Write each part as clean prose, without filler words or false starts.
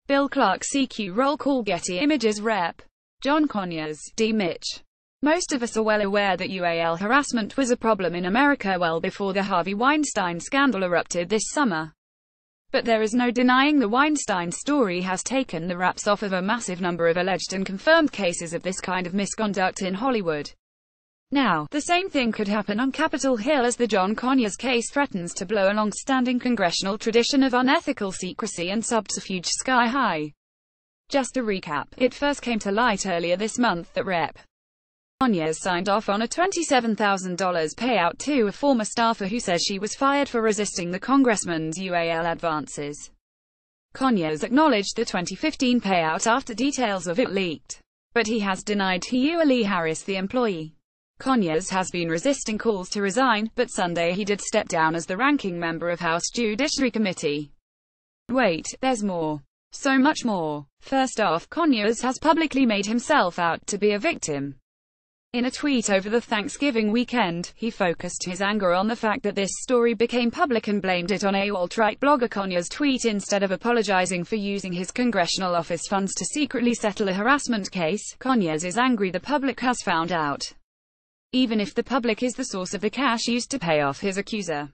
Bill Clark CQ roll call. Getty Images Rep. John Conyers, DMich. Most of us are well aware that UAL harassment was a problem in America well before the Harvey Weinstein scandal erupted this summer. But there is no denying the Weinstein story has taken the wraps off of a massive number of alleged and confirmed cases of this kind of misconduct in Hollywood. Now, the same thing could happen on Capitol Hill as the John Conyers case threatens to blow a long-standing congressional tradition of unethical secrecy and subterfuge sky high. Just a recap, it first came to light earlier this month that Rep. Conyers signed off on a $27,000 payout to a former staffer who says she was fired for resisting the congressman's UAL advances. Conyers acknowledged the 2015 payout after details of it leaked, but he has denied he usually harassed the employee. Conyers has been resisting calls to resign, but Sunday he did step down as the ranking member of House Judiciary Committee. Wait, there's more. So much more. First off, Conyers has publicly made himself out to be a victim. In a tweet over the Thanksgiving weekend, he focused his anger on the fact that this story became public and blamed it on a alt-right blogger. Conyers' tweet, instead of apologizing for using his congressional office funds to secretly settle a harassment case, Conyers is angry the public has found out. Even if the public is the source of the cash used to pay off his accuser.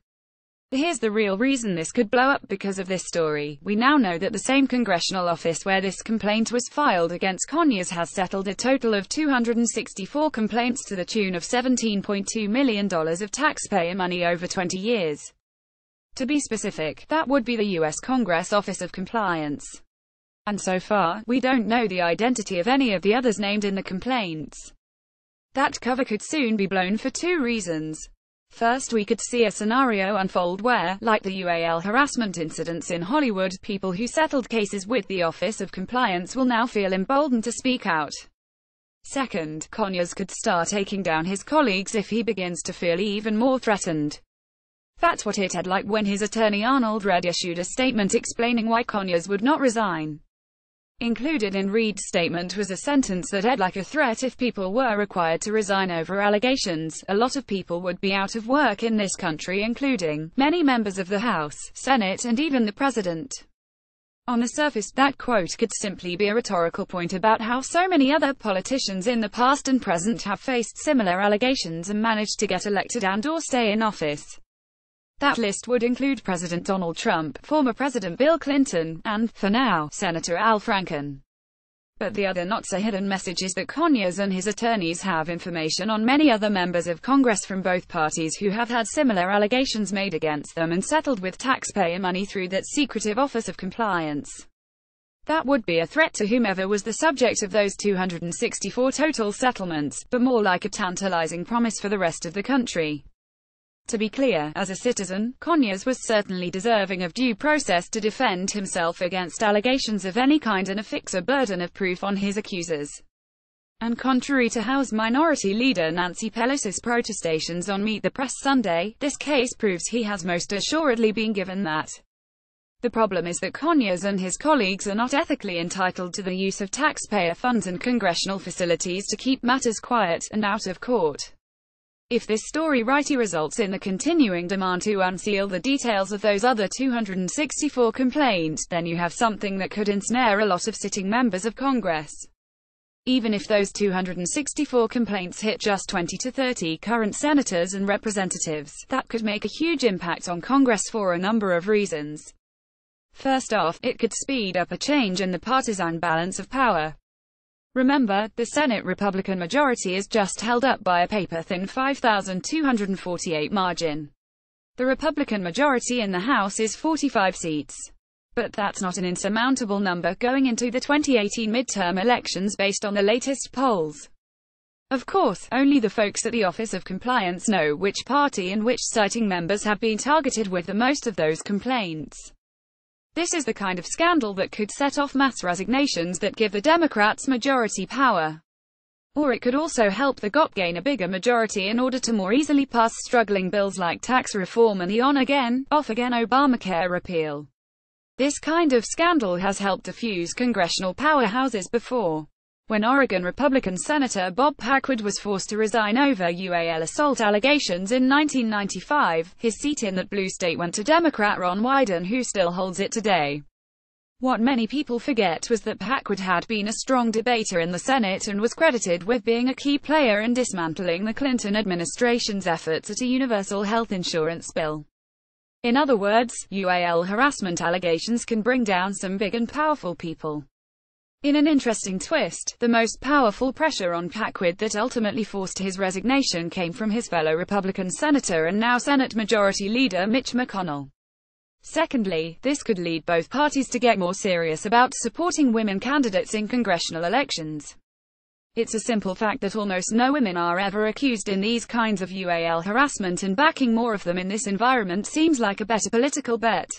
Here's the real reason this could blow up because of this story. We now know that the same congressional office where this complaint was filed against Conyers has settled a total of 264 complaints to the tune of $17.2 million of taxpayer money over 20 years. To be specific, that would be the U.S. Congress Office of Compliance. And so far, we don't know the identity of any of the others named in the complaints. That cover could soon be blown for two reasons. First, we could see a scenario unfold where, like the UAL harassment incidents in Hollywood, people who settled cases with the Office of Compliance will now feel emboldened to speak out. Second, Conyers could start taking down his colleagues if he begins to feel even more threatened. That's what it had like when his attorney Arnold Reed issued a statement explaining why Conyers would not resign. Included in Reed's statement was a sentence that read like a threat: if people were required to resign over allegations, a lot of people would be out of work in this country, including many members of the House, Senate, and even the President. On the surface, that quote could simply be a rhetorical point about how so many other politicians in the past and present have faced similar allegations and managed to get elected and/or stay in office. That list would include President Donald Trump, former President Bill Clinton, and, for now, Senator Al Franken. But the other not-so-hidden message is that Conyers and his attorneys have information on many other members of Congress from both parties who have had similar allegations made against them and settled with taxpayer money through that secretive Office of Compliance. That would be a threat to whomever was the subject of those 264 total settlements, but more like a tantalizing promise for the rest of the country. To be clear, as a citizen, Conyers was certainly deserving of due process to defend himself against allegations of any kind and affix a burden of proof on his accusers. And contrary to House Minority Leader Nancy Pelosi's protestations on Meet the Press Sunday, this case proves he has most assuredly been given that. The problem is that Conyers and his colleagues are not ethically entitled to the use of taxpayer funds and congressional facilities to keep matters quiet and out of court. If this story rightly results in the continuing demand to unseal the details of those other 264 complaints, then you have something that could ensnare a lot of sitting members of Congress. Even if those 264 complaints hit just 20 to 30 current senators and representatives, that could make a huge impact on Congress for a number of reasons. First off, it could speed up a change in the partisan balance of power. Remember, the Senate Republican majority is just held up by a paper-thin 5,248 margin. The Republican majority in the House is 45 seats. But that's not an insurmountable number going into the 2018 midterm elections based on the latest polls. Of course, only the folks at the Office of Compliance know which party and which sitting members have been targeted with the most of those complaints. This is the kind of scandal that could set off mass resignations that give the Democrats majority power. Or it could also help the GOP gain a bigger majority in order to more easily pass struggling bills like tax reform and the on-again, off-again Obamacare repeal. This kind of scandal has helped diffuse congressional powerhouses before. When Oregon Republican Senator Bob Packwood was forced to resign over UAL assault allegations in 1995, his seat in that blue state went to Democrat Ron Wyden, who still holds it today. What many people forget was that Packwood had been a strong debater in the Senate and was credited with being a key player in dismantling the Clinton administration's efforts at a universal health insurance bill. In other words, UAL harassment allegations can bring down some big and powerful people. In an interesting twist, the most powerful pressure on Packwood that ultimately forced his resignation came from his fellow Republican senator and now Senate Majority Leader Mitch McConnell. Secondly, this could lead both parties to get more serious about supporting women candidates in congressional elections. It's a simple fact that almost no women are ever accused in these kinds of UAL harassment, and backing more of them in this environment seems like a better political bet.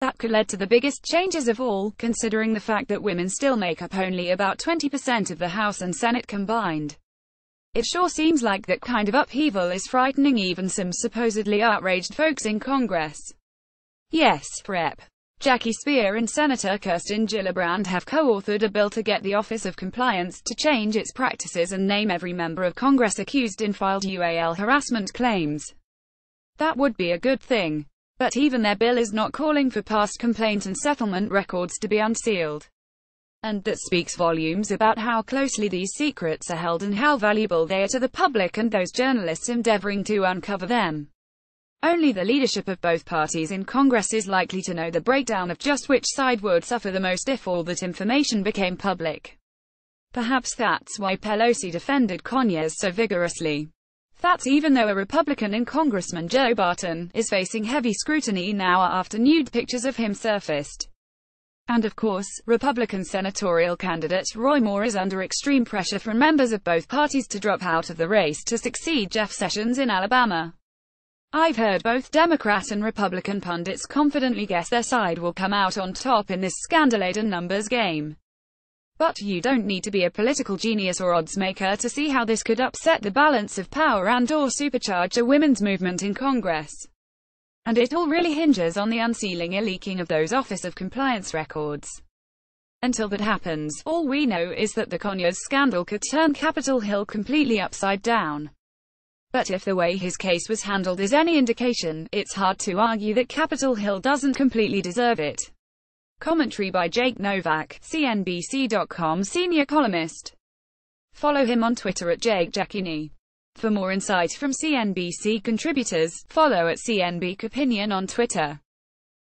That could lead to the biggest changes of all, considering the fact that women still make up only about 20% of the House and Senate combined. It sure seems like that kind of upheaval is frightening even some supposedly outraged folks in Congress. Yes, Rep. Jackie Speier and Senator Kirsten Gillibrand have co-authored a bill to get the Office of Compliance to change its practices and name every member of Congress accused in filed UAL harassment claims. That would be a good thing. But even their bill is not calling for past complaint and settlement records to be unsealed. And that speaks volumes about how closely these secrets are held and how valuable they are to the public and those journalists endeavoring to uncover them. Only the leadership of both parties in Congress is likely to know the breakdown of just which side would suffer the most if all that information became public. Perhaps that's why Pelosi defended Conyers so vigorously. That's even though a Republican in Congressman Joe Barton is facing heavy scrutiny now after nude pictures of him surfaced. And of course, Republican senatorial candidate Roy Moore is under extreme pressure from members of both parties to drop out of the race to succeed Jeff Sessions in Alabama. I've heard both Democrat and Republican pundits confidently guess their side will come out on top in this scandal-laden numbers game. But you don't need to be a political genius or odds maker to see how this could upset the balance of power and/or supercharge a women's movement in Congress. And it all really hinges on the unsealing or leaking of those Office of Compliance records. Until that happens, all we know is that the Conyers scandal could turn Capitol Hill completely upside down. But if the way his case was handled is any indication, it's hard to argue that Capitol Hill doesn't completely deserve it. Commentary by Jake Novak, CNBC.com senior columnist. Follow him on Twitter at JakeJackini. For more insight from CNBC contributors, follow at CNBC Opinion on Twitter.